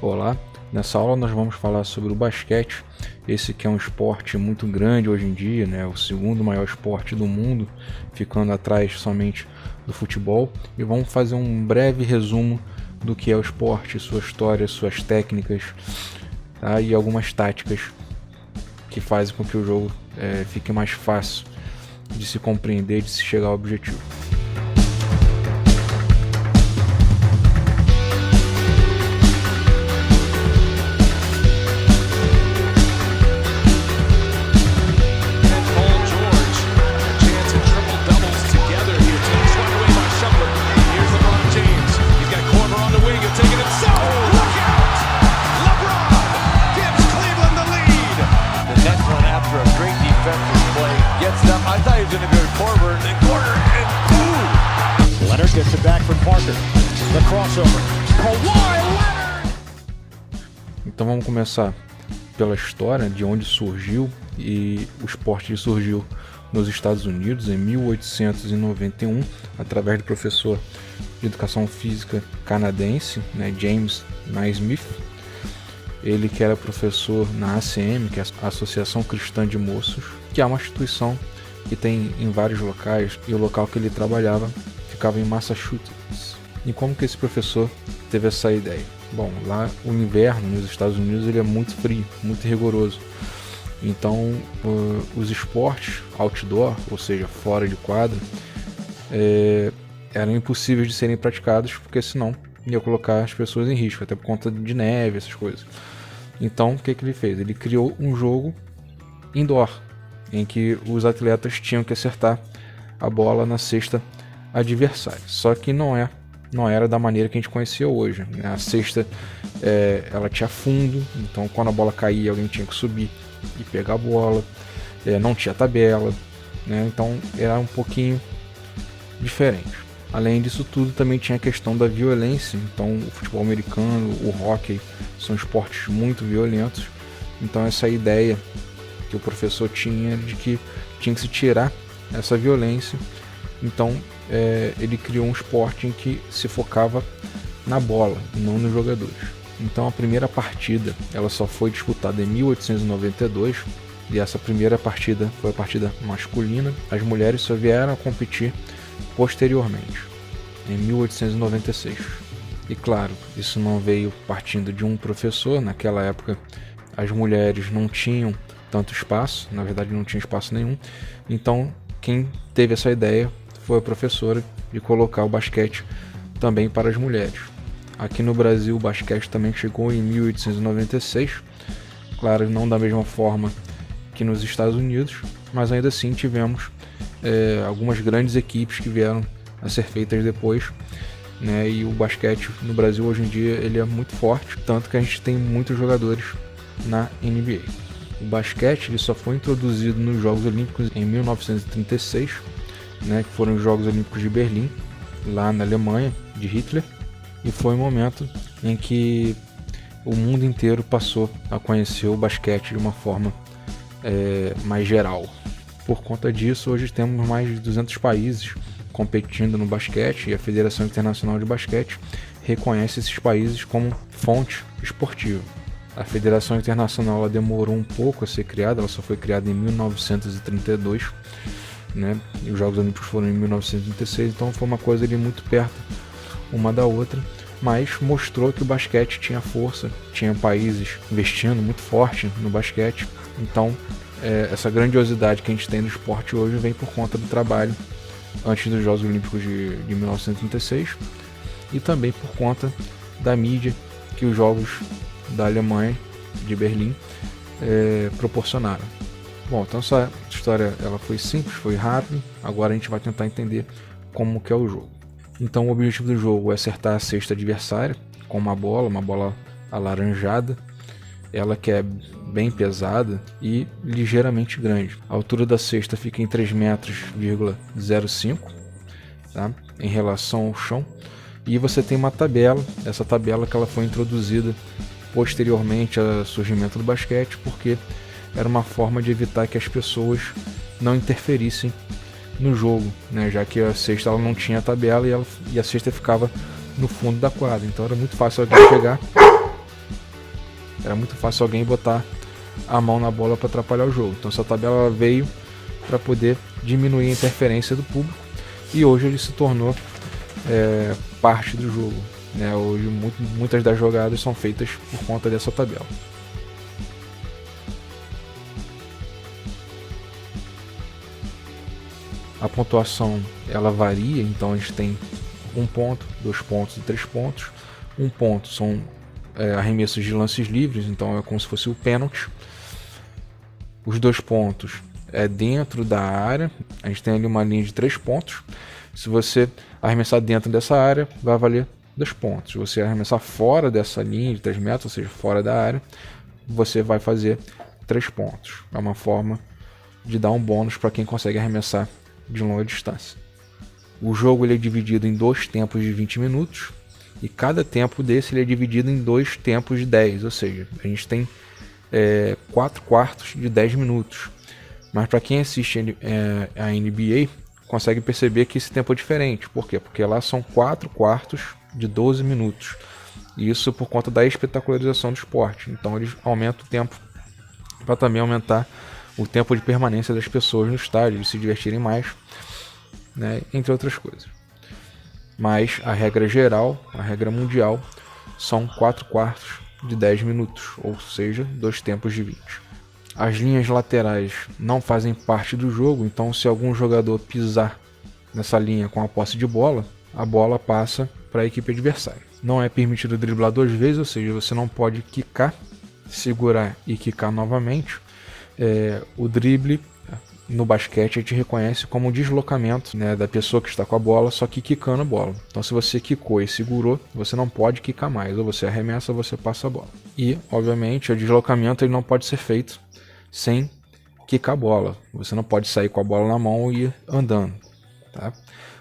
Olá, nessa aula nós vamos falar sobre o basquete, esse que é um esporte muito grande hoje em dia, né? O segundo maior esporte do mundo, ficando atrás somente do futebol, e vamos fazer um breve resumo do que é o esporte, sua história, suas técnicas, tá? E algumas táticas que fazem com que o jogo fique mais fácil de se compreender, de se chegar ao objetivo. Gets it back from Parker. The crossover. Kawhi Leonard. Então vamos começar pela história de onde surgiu, e o esporte surgiu nos Estados Unidos em 1891 através do professor de educação física canadense, né, James Naismith. Ele que era professor na ACM, que é a Associação Cristã de Moços, que é uma instituição que tem em vários locais, e o local que ele trabalhava ficava em Massachusetts. E como que esse professor teve essa ideia? Bom, lá o inverno nos Estados Unidos ele é muito frio, muito rigoroso. Então os esportes outdoor, ou seja, fora de quadra, eram impossíveis de serem praticados, porque senão ia colocar as pessoas em risco, até por conta de neve, essas coisas. Então o que ele fez? Ele criou um jogo indoor, em que os atletas tinham que acertar a bola na cesta adversária. Só que não era da maneira que a gente conhecia hoje, né? A cesta ela tinha fundo, então quando a bola caía alguém tinha que subir e pegar a bola, não tinha tabela, né? Então era um pouquinho diferente. Além disso tudo, também tinha a questão da violência. Então o futebol americano, o hóquei são esportes muito violentos, então essa ideia que o professor tinha de que tinha que se tirar essa violência. Então ele criou um esporte em que se focava na bola, não nos jogadores. Então a primeira partida ela só foi disputada em 1892, e essa primeira partida foi a partida masculina. As mulheres só vieram a competir posteriormente, em 1896. E claro, isso não veio partindo de um professor. Naquela época as mulheres não tinham tanto espaço, na verdade não tinha espaço nenhum. Então quem teve essa ideia foi a professora de colocar o basquete também para as mulheres. Aqui no Brasil o basquete também chegou em 1896, claro, não da mesma forma que nos Estados Unidos, mas ainda assim tivemos algumas grandes equipes que vieram a ser feitas depois, né? E o basquete no Brasil hoje em dia ele é muito forte, tanto que a gente tem muitos jogadores na NBA. O basquete ele só foi introduzido nos Jogos Olímpicos em 1936, né, que foram os Jogos Olímpicos de Berlim, lá na Alemanha, de Hitler, e foi um momento em que o mundo inteiro passou a conhecer o basquete de uma forma mais geral. Por conta disso, hoje temos mais de 200 países competindo no basquete, e a Federação Internacional de Basquete reconhece esses países como fonte esportiva. A Federação Internacional ela demorou um pouco a ser criada, ela só foi criada em 1932, né? E os Jogos Olímpicos foram em 1936, então foi uma coisa ali muito perto uma da outra, mas mostrou que o basquete tinha força, tinha países investindo muito forte no basquete. Então essa grandiosidade que a gente tem no esporte hoje vem por conta do trabalho antes dos Jogos Olímpicos de 1936, e também por conta da mídia que os Jogos da Alemanha, de Berlim, proporcionaram. Bom, então essa história ela foi simples, foi rápida. Agora a gente vai tentar entender como que é o jogo. Então o objetivo do jogo é acertar a cesta adversária com uma bola alaranjada, ela que é bem pesada e ligeiramente grande. A altura da cesta fica em 3,05 metros, tá? Em relação ao chão. E você tem uma tabela, essa tabela que ela foi introduzida posteriormente ao surgimento do basquete, porque era uma forma de evitar que as pessoas não interferissem no jogo, né? Já que a cesta ela não tinha tabela e a cesta ficava no fundo da quadra, então era muito fácil alguém chegar Era muito fácil alguém botar a mão na bola para atrapalhar o jogo. Então essa tabela veio para poder diminuir a interferência do público, e hoje ele se tornou parte do jogo, né? Hoje muitas das jogadas são feitas por conta dessa tabela. A pontuação ela varia, então a gente tem 1 ponto, 2 pontos e 3 pontos. 1 ponto são arremessos de lances livres, então é como se fosse o pênalti. Os 2 pontos é dentro da área, a gente tem ali uma linha de 3 pontos. Se você arremessar dentro dessa área, vai valer 2 pontos. Se você arremessar fora dessa linha de 3 metros, ou seja, fora da área, você vai fazer 3 pontos. É uma forma de dar um bônus para quem consegue arremessar de longa distância. O jogo ele é dividido em 2 tempos de 20 minutos, e cada tempo desse ele é dividido em 2 tempos de 10, ou seja, a gente tem 4 quartos de 10 minutos. Mas para quem assiste a NBA, consegue perceber que esse tempo é diferente. Por quê? Porque lá são 4 quartos de 12 minutos. E isso por conta da espetacularização do esporte. Então eles aumentam o tempo para também aumentar o tempo de permanência das pessoas no estádio, de se divertirem mais, né? Entre outras coisas. Mas a regra geral, a regra mundial, são 4 quartos de 10 minutos, ou seja, 2 tempos de 20. As linhas laterais não fazem parte do jogo, então se algum jogador pisar nessa linha com a posse de bola, a bola passa para a equipe adversária. Não é permitido driblar 2 vezes, ou seja, você não pode quicar, segurar e quicar novamente. O drible no basquete a gente reconhece como um deslocamento, né, da pessoa que está com a bola, só que quicando a bola. Então se você quicou e segurou, você não pode quicar mais, ou você arremessa ou você passa a bola. E, obviamente, o deslocamento ele não pode ser feito sem quicar a bola. Você não pode sair com a bola na mão e ir andando, tá?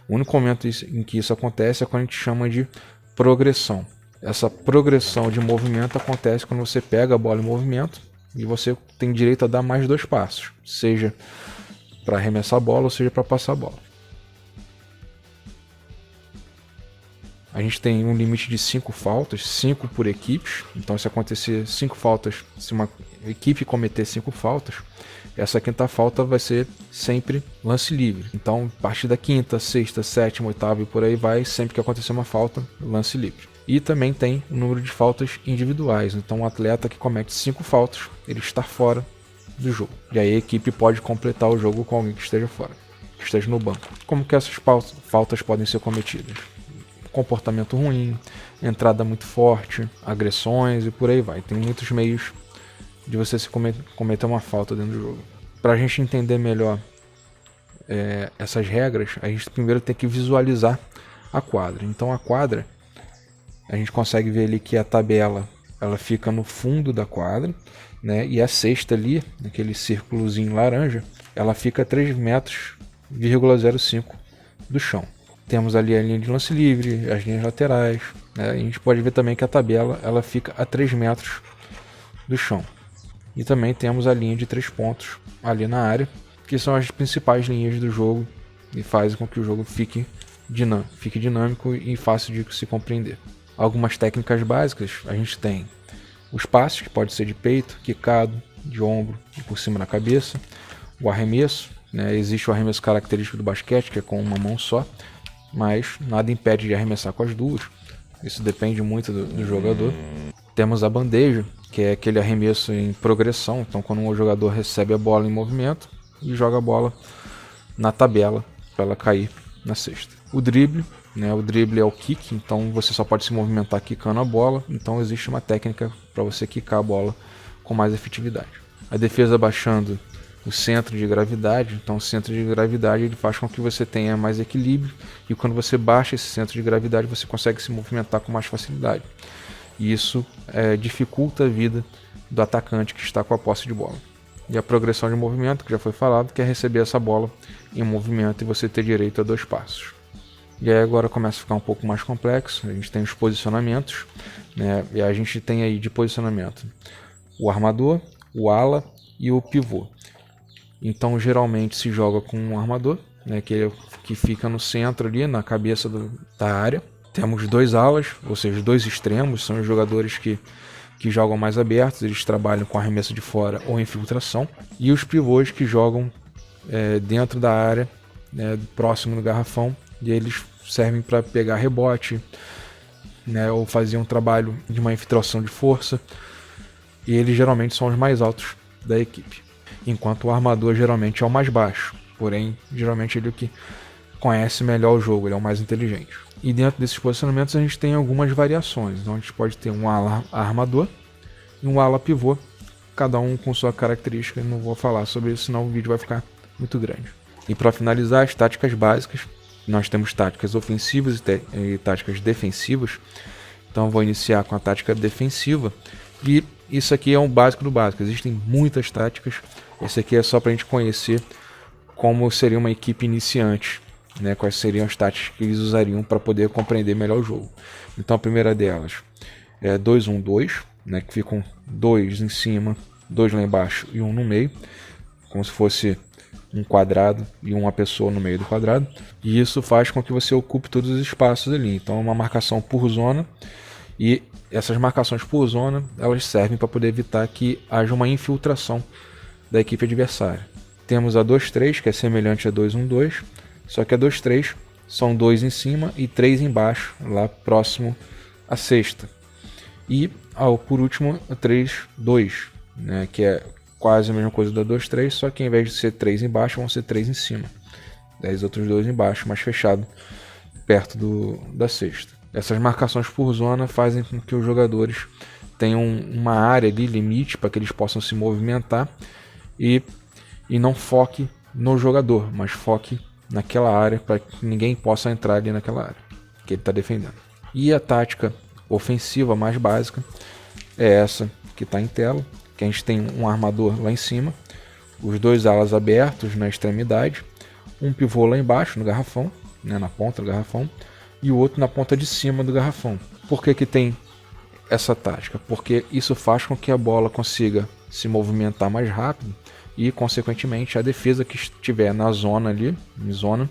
O único momento em que isso acontece é quando a gente chama de progressão. Essa progressão de movimento acontece quando você pega a bola em movimento e você tem direito a dar mais 2 passos, seja para arremessar a bola ou seja para passar a bola. A gente tem um limite de 5 faltas, 5 por equipes. Então se acontecer 5 faltas, se uma equipe cometer 5 faltas, essa 5ª falta vai ser sempre lance livre. Então a partir da 5ª, 6ª, 7ª, 8ª e por aí vai, sempre que acontecer uma falta, lance livre. E também tem o número de faltas individuais. Então um atleta que comete 5 faltas, ele está fora do jogo. E aí a equipe pode completar o jogo com alguém que esteja fora, que esteja no banco. Como que essas faltas podem ser cometidas? Comportamento ruim, entrada muito forte, agressões e por aí vai. Tem muitos meios de você se cometer uma falta dentro do jogo. Para a gente entender melhor essas regras, a gente primeiro tem que visualizar a quadra. Então a quadra, a gente consegue ver ali que a tabela ela fica no fundo da quadra, né? E a cesta ali, aquele círculozinho laranja, ela fica a 3,05 metros do chão. Temos ali a linha de lance livre, as linhas laterais, né? A gente pode ver também que a tabela ela fica a 3 metros do chão. E também temos a linha de 3 pontos ali na área, que são as principais linhas do jogo e fazem com que o jogo fique dinâmico e fácil de se compreender. Algumas técnicas básicas, a gente tem os passes, que pode ser de peito, quicado, de ombro e por cima da cabeça. O arremesso, né? Existe o arremesso característico do basquete, que é com uma mão só, mas nada impede de arremessar com as duas. Isso depende muito do jogador. Temos a bandeja, que é aquele arremesso em progressão. Então quando um jogador recebe a bola em movimento e joga a bola na tabela para ela cair na cesta. O drible, né? O drible é o kick, então você só pode se movimentar quicando a bola. Então existe uma técnica para você quicar a bola com mais efetividade. A defesa baixando o centro de gravidade. Então o centro de gravidade ele faz com que você tenha mais equilíbrio, e quando você baixa esse centro de gravidade você consegue se movimentar com mais facilidade. E isso dificulta a vida do atacante que está com a posse de bola. E a progressão de movimento, que já foi falado, que é receber essa bola em movimento e você ter direito a 2 passos. E aí agora começa a ficar um pouco mais complexo. A gente tem os posicionamentos, né? E a gente tem aí de posicionamento o armador, o ala e o pivô. Então geralmente se joga com um armador, né? Que fica no centro ali, na cabeça da área. Temos 2 alas, ou seja, 2 extremos, são os jogadores que que jogam mais abertos, eles trabalham com arremesso de fora ou infiltração. E os pivôs que jogam dentro da área, né, próximo do garrafão, e eles servem para pegar rebote, né, ou fazer um trabalho de uma infiltração de força. E eles geralmente são os mais altos da equipe, enquanto o armador geralmente é o mais baixo, porém geralmente ele é o que conhece melhor o jogo, ele é o mais inteligente. E dentro desses posicionamentos a gente tem algumas variações, então a gente pode ter um ala armador e um ala pivô, cada um com sua característica. Não vou falar sobre isso, senão o vídeo vai ficar muito grande. E para finalizar, as táticas básicas, nós temos táticas ofensivas e táticas defensivas. Então vou iniciar com a tática defensiva, e isso aqui é um básico do básico, existem muitas táticas. Esse aqui é só para a gente conhecer como seria uma equipe iniciante, né? Quais seriam as táticas que eles usariam para poder compreender melhor o jogo. Então a primeira delas é 2-1-2, né? Que ficam 2 em cima, 2 lá embaixo e 1 no meio, como se fosse um quadrado e uma pessoa no meio do quadrado. E isso faz com que você ocupe todos os espaços ali. Então é uma marcação por zona, e essas marcações por zona, elas servem para poder evitar que haja uma infiltração da equipe adversária. Temos a 2-3, que é semelhante a 2-1-2, só que a 2-3 são 2 em cima e 3 embaixo, lá próximo à cesta. E por último a 3-2, né, que é quase a mesma coisa da 2-3, só que em vez de ser 3 embaixo, vão ser 3 em cima. 10 outros 2 embaixo, mais fechado, perto da cesta. Essas marcações por zona fazem com que os jogadores tenham uma área ali, limite, para que eles possam se movimentar e não foque no jogador, mas foque naquela área, para que ninguém possa entrar ali naquela área que ele está defendendo. E a tática ofensiva mais básica é essa que está em tela, que a gente tem um armador lá em cima, os 2 alas abertos na extremidade, um pivô lá embaixo no garrafão, né, na ponta do garrafão, e o outro na ponta de cima do garrafão. Por que tem essa tática? Porque isso faz com que a bola consiga se movimentar mais rápido e, consequentemente, a defesa que estiver na zona ali, em zona,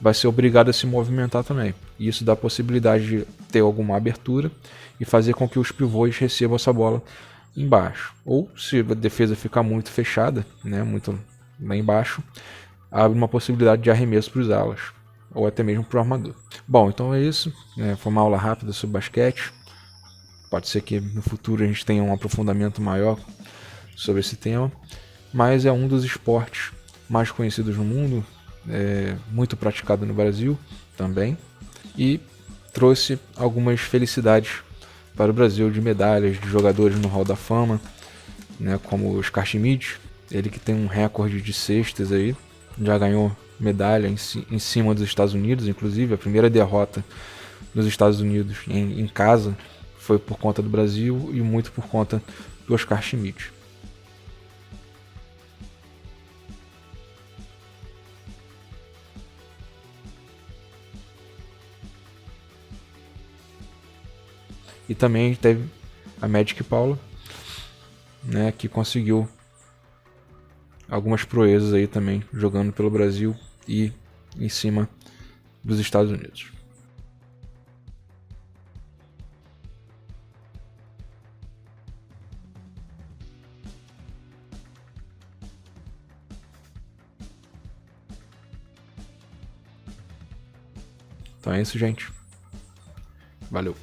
vai ser obrigada a se movimentar também. E isso dá a possibilidade de ter alguma abertura e fazer com que os pivôs recebam essa bola embaixo. Ou, se a defesa ficar muito fechada, né, muito lá embaixo, abre uma possibilidade de arremesso para os alas, ou até mesmo para o armador. Bom, então é isso. Foi uma aula rápida sobre basquete. Pode ser que no futuro a gente tenha um aprofundamento maior sobre esse tema, mas é um dos esportes mais conhecidos no mundo, muito praticado no Brasil também, e trouxe algumas felicidades para o Brasil de medalhas de jogadores no Hall da Fama, né, como o Oscar Schmidt, ele que tem um recorde de cestas aí, já ganhou medalha em cima dos Estados Unidos. Inclusive a primeira derrota nos Estados Unidos em casa foi por conta do Brasil e muito por conta do Oscar Schmidt. E também teve a Magic Paula, né, que conseguiu algumas proezas aí também, jogando pelo Brasil e em cima dos Estados Unidos. Então é isso, gente. Valeu.